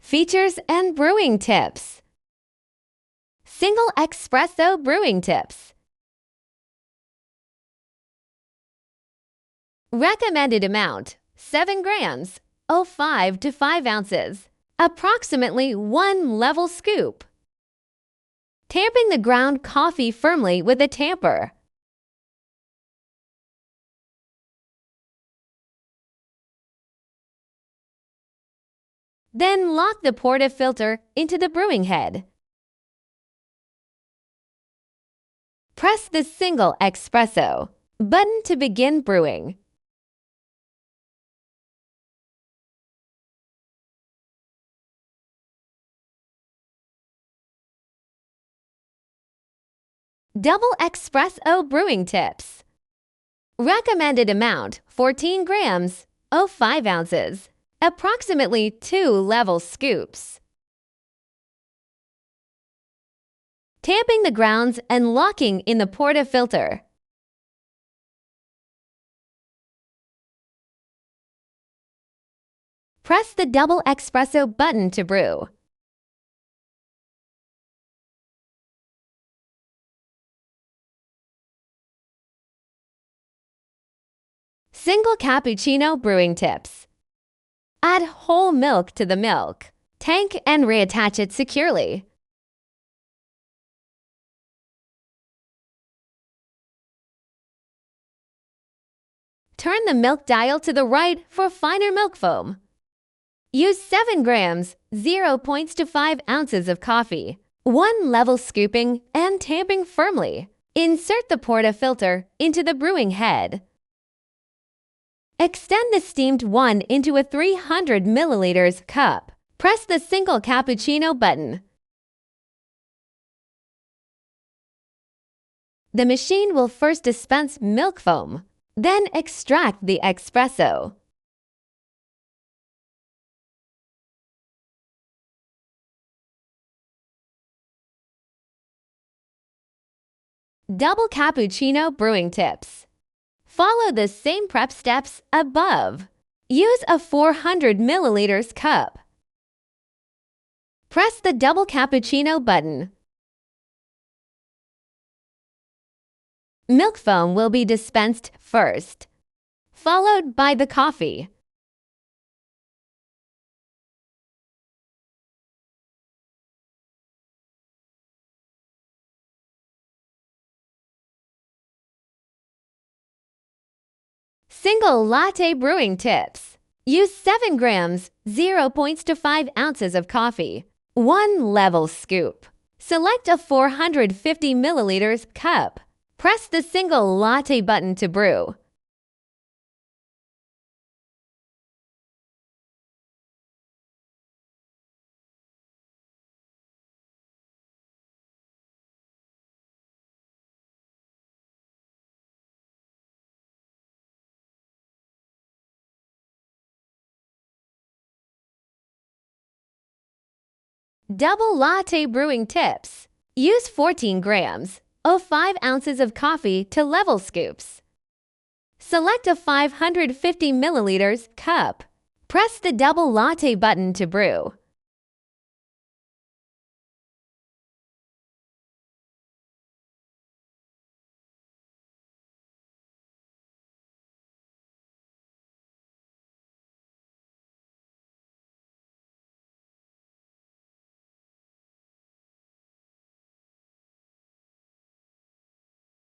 Features and brewing tips. Single espresso brewing tips. Recommended amount 7 grams, 0.5 to 5 ounces, approximately 1 level scoop. Tamping the ground coffee firmly with a tamper. Then lock the portafilter into the brewing head. Press the single espresso button to begin brewing. Double espresso brewing tips. Recommended amount 14 grams, 0.5 ounces, approximately 2 level scoops. Tamping the grounds and locking in the portafilter. Press the double espresso button to brew. Single cappuccino brewing tips. Add whole milk to the milk tank and reattach it securely. Turn the milk dial to the right for finer milk foam. Use 7 grams, 0.5 ounces of coffee, 1 level scooping and tamping firmly. Insert the portafilter into the brewing head. Extend the steamed one into a 300 milliliters cup. Press the single cappuccino button. The machine will first dispense milk foam, then extract the espresso. Double cappuccino brewing tips. Follow the same prep steps above. Use a 400 milliliters cup. Press the double cappuccino button. Milk foam will be dispensed first, followed by the coffee. Single latte brewing tips. Use 7 grams, 0.5 ounces of coffee, 1 level scoop. Select a 450 milliliters cup. Press the single latte button to brew. Double latte brewing tips. Use 14 grams, 0.5 ounces of coffee to level scoops. Select a 550 milliliters cup. Press the double latte button to brew.